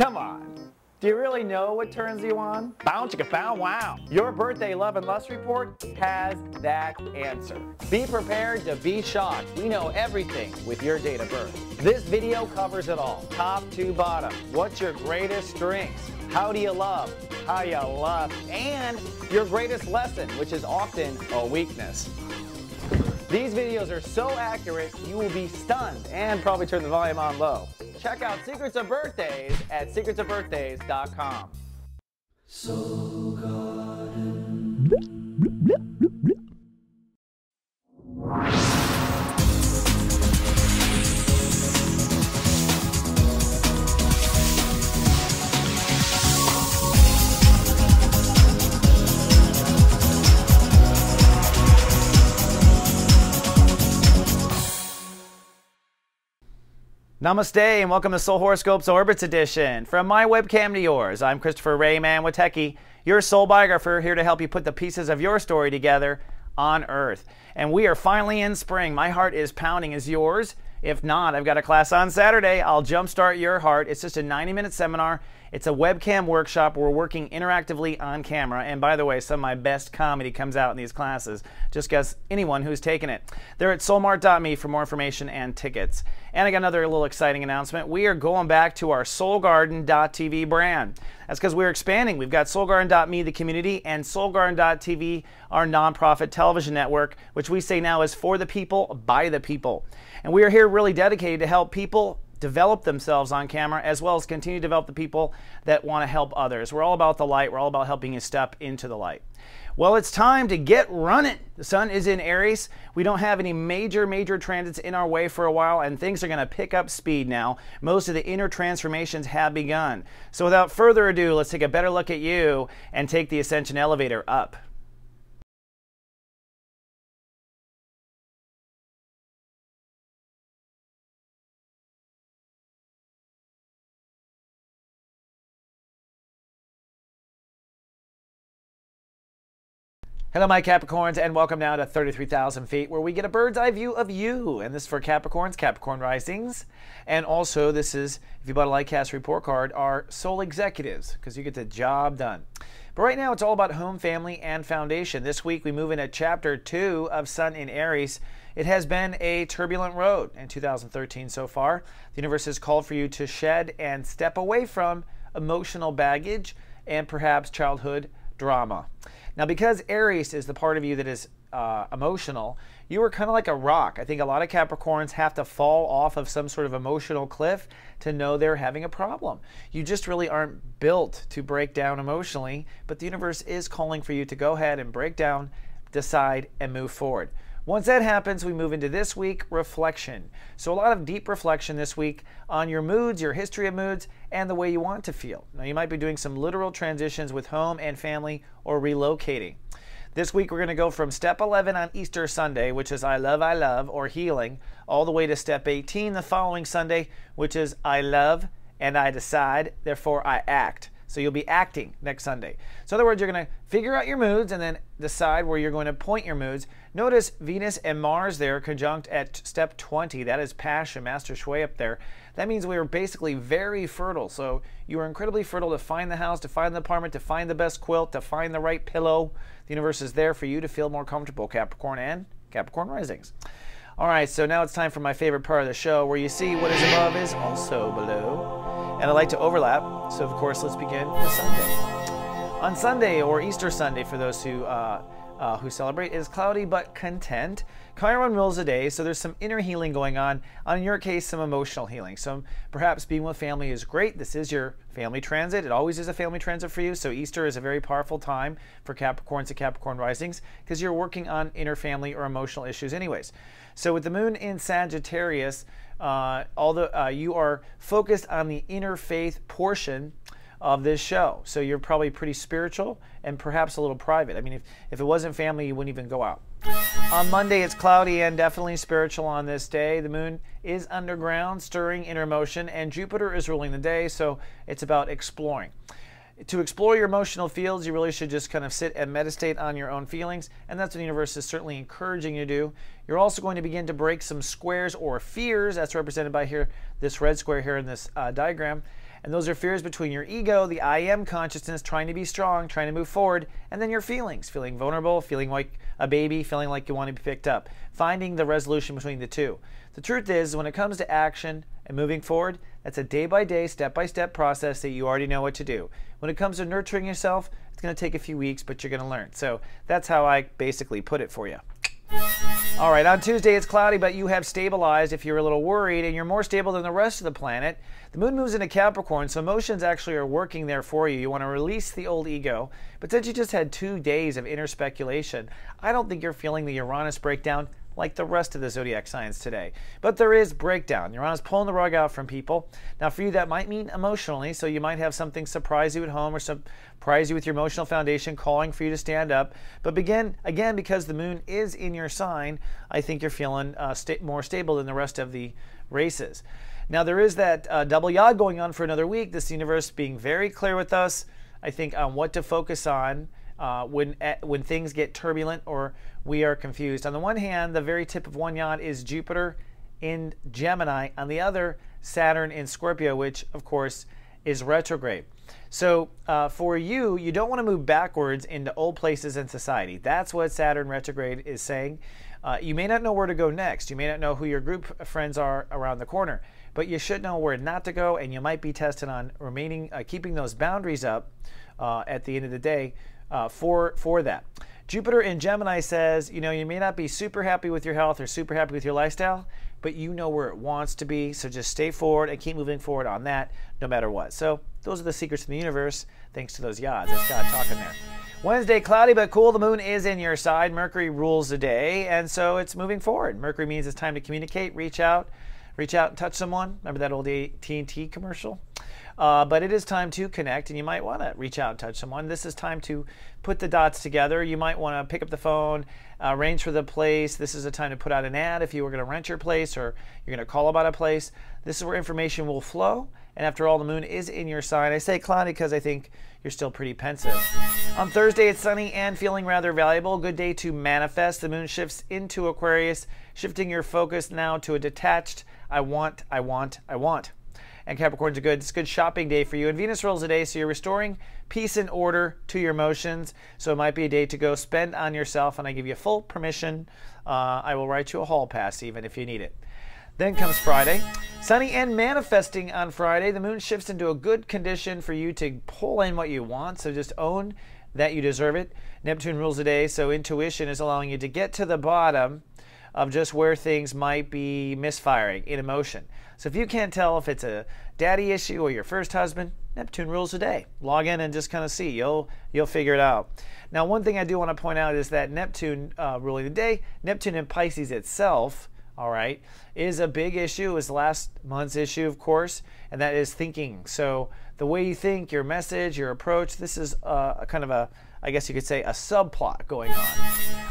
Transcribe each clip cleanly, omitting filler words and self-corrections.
Come on. Do you really know what turns you on? Bow chicka bow wow. Your birthday love and lust report has that answer. Be prepared to be shocked. We know everything with your date of birth. This video covers it all, top to bottom. What's your greatest strengths? How do you love? How you love? And your greatest lesson, which is often a weakness. These videos are so accurate, you will be stunned and probably turn the volume on low. Check out Secrets of Birthdays at secretsofbirthdays.com. Soul Garden. Namaste and welcome to Soul Horoscopes Orbits Edition. From my webcam to yours, I'm Christopher Rayman Witecki, your soul biographer, here to help you put the pieces of your story together on Earth. And we are finally in spring. My heart is pounding. Is yours? If not, I've got a class on Saturday. I'll jumpstart your heart. It's just a 90-minute seminar. It's a webcam workshop. We're working interactively on camera. And by the way, some of my best comedy comes out in these classes. Just guess anyone who's taken it. They're at soulmart.me for more information and tickets. And I got another little exciting announcement. We are going back to our soulgarden.tv brand. That's because we're expanding. We've got soulgarden.me, the community, and soulgarden.tv, our nonprofit television network, which we say now is for the people, by the people. And we are here really dedicated to help people develop themselves on camera, as well as continue to develop the people that want to help others. We're all about the light. We're all about helping you step into the light. Well, it's time to get running. The sun is in Aries. We don't have any major transits in our way for a while, and things are going to pick up speed now. Most of the inner transformations have begun. So without further ado, let's take a better look at you and take the Ascension Elevator up. Hello my Capricorns, and welcome now to 33,000 feet, where we get a bird's eye view of you. And this is for Capricorns, Capricorn risings. And also this is, if you bought a Lightcast report card, our soul executives, because you get the job done. But right now it's all about home, family, and foundation. This week we move into chapter 2 of Sun in Aries. It has been a turbulent road in 2013 so far. The universe has called for you to shed and step away from emotional baggage and perhaps childhood drama. Now, because Aries is the part of you that is emotional, you are kind of like a rock. I think a lot of Capricorns have to fall off of some sort of emotional cliff to know they're having a problem. You just really aren't built to break down emotionally, but the universe is calling for you to go ahead and break down, decide, and move forward. Once that happens, we move into this week, reflection. So a lot of deep reflection this week on your moods, your history of moods, and the way you want to feel. Now, you might be doing some literal transitions with home and family or relocating. This week, we're going to go from step 11 on Easter Sunday, which is I love, or healing, all the way to step 18 the following Sunday, which is I love and I decide, therefore I act. So you'll be acting next Sunday. So in other words, you're going to figure out your moods and then decide where you're going to point your moods. Notice Venus and Mars there conjunct at step 20. That is passion, master shui up there. That means we are basically very fertile. So you are incredibly fertile to find the house, to find the apartment, to find the best quilt, to find the right pillow. The universe is there for you to feel more comfortable, Capricorn and Capricorn risings. All right, so now it's time for my favorite part of the show, where you see what is above is also below. And I like to overlap, so of course let's begin with Sunday. On Sunday, or Easter Sunday for those who celebrate, is cloudy but content. Chiron rules the day, so there's some inner healing going on. In your case, some emotional healing. So perhaps being with family is great. This is your family transit. It always is a family transit for you, so Easter is a very powerful time for Capricorns and Capricorn risings because you're working on inner family or emotional issues anyways. So with the moon in Sagittarius, although you are focused on the inner faith portion of this show. So you're probably pretty spiritual and perhaps a little private. I mean, if it wasn't family, you wouldn't even go out. On Monday, it's cloudy and definitely spiritual on this day. The moon is underground, stirring inner motion, and Jupiter is ruling the day, so it's about exploring. To explore your emotional fields, you really should just kind of sit and meditate on your own feelings, and that's what the universe is certainly encouraging you to do. You're also going to begin to break some squares or fears. That's represented by here, this red square here in this diagram. And those are fears between your ego, the I am consciousness, trying to be strong, trying to move forward, and then your feelings, feeling vulnerable, feeling like a baby, feeling like you want to be picked up, finding the resolution between the two. The truth is, when it comes to action and moving forward, that's a day-by-day, step-by-step process that you already know what to do. When it comes to nurturing yourself, it's going to take a few weeks, but you're going to learn. So that's how I basically put it for you. All right, on Tuesday it's cloudy, but you have stabilized if you're a little worried, and you're more stable than the rest of the planet. The moon moves into Capricorn, so emotions actually are working there for you. You want to release the old ego, but since you just had 2 days of inner speculation, I don't think you're feeling the Uranus breakdown like the rest of the zodiac signs today. But there is breakdown. Uranus pulling the rug out from people. Now for you that might mean emotionally, so you might have something surprise you at home or surprise you with your emotional foundation calling for you to stand up. But again, because the moon is in your sign, I think you're feeling more stable than the rest of the races. Now there is that double yod going on for another week. This universe being very clear with us, I think, on what to focus on when things get turbulent or we are confused. On the one hand, the very tip of one yod is Jupiter in Gemini. On the other, Saturn in Scorpio, which of course is retrograde. So for you, you don't want to move backwards into old places in society. That's what Saturn retrograde is saying. You may not know where to go next. You may not know who your group of friends are around the corner, but you should know where not to go, and you might be tested on keeping those boundaries up at the end of the day for that. Jupiter in Gemini says, you may not be super happy with your health or super happy with your lifestyle, but you know where it wants to be, so just stay forward and keep moving forward on that no matter what. So those are the secrets of the universe, thanks to those yods. That's God talking there. Wednesday, cloudy but cool. The moon is in your side. Mercury rules the day, and so it's moving forward. Mercury means it's time to communicate, reach out and touch someone. Remember that old AT&T commercial? But it is time to connect, and you might want to reach out and touch someone. This is time to put the dots together. You might want to pick up the phone, arrange for the place. This is a time to put out an ad if you were going to rent your place or you're going to call about a place. This is where information will flow. And after all, the moon is in your sign. I say cloudy because I think you're still pretty pensive. On Thursday, it's sunny and feeling rather valuable. Good day to manifest. The moon shifts into Aquarius, shifting your focus now to a detached I want. And Capricorn's it's a good shopping day for you. And Venus rules the day, so you're restoring peace and order to your emotions. So it might be a day to go spend on yourself, and I give you full permission. I will write you a hall pass even if you need it. Then comes Friday. Sunny and manifesting on Friday. The moon shifts into a good condition for you to pull in what you want, so just own that you deserve it. Neptune rules the day, so intuition is allowing you to get to the bottom of just where things might be misfiring in emotion. So if you can't tell if it's a daddy issue or your first husband, Neptune rules the day. Log in and just kind of see. You'll figure it out. Now, one thing I do want to point out is that Neptune ruling the day, Neptune in Pisces itself, all right, is a big issue. It was last month's issue, of course, and that is thinking. So the way you think, your message, your approach, this is a kind of a, I guess you could say, a subplot going on.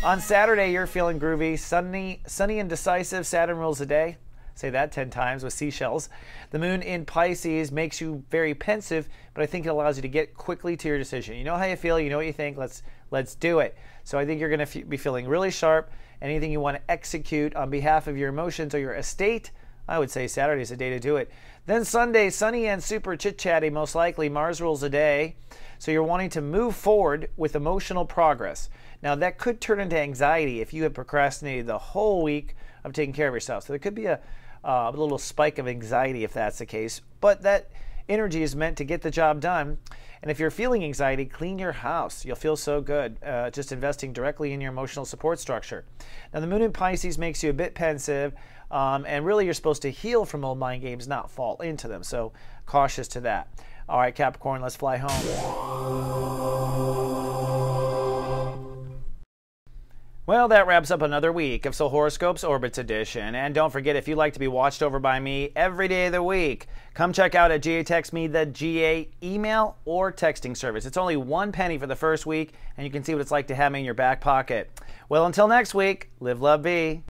On Saturday, you're feeling groovy, sunny and decisive. Saturn rules the day. Say that 10 times with seashells. The moon in Pisces makes you very pensive, but I think it allows you to get quickly to your decision. You know how you feel, you know what you think, let's do it. So I think you're going to be feeling really sharp. Anything you want to execute on behalf of your emotions or your estate, I would say Saturday is a day to do it. Then Sunday, sunny and super chit-chatty, most likely. Mars rules the day. So you're wanting to move forward with emotional progress. Now that could turn into anxiety if you have procrastinated the whole week of taking care of yourself. So there could be a little spike of anxiety if that's the case. But that energy is meant to get the job done. And if you're feeling anxiety, clean your house. You'll feel so good just investing directly in your emotional support structure. Now the moon in Pisces makes you a bit pensive, and really you're supposed to heal from old mind games, not fall into them. So cautious to that. All right, Capricorn, let's fly home. Well, that wraps up another week of Soul Horoscopes Orbits Edition. And don't forget, if you'd like to be watched over by me every day of the week, come check out at GA Text Me, the GA email or texting service. It's only 1 penny for the first week, and you can see what it's like to have me in your back pocket. Well, until next week, live, love, be.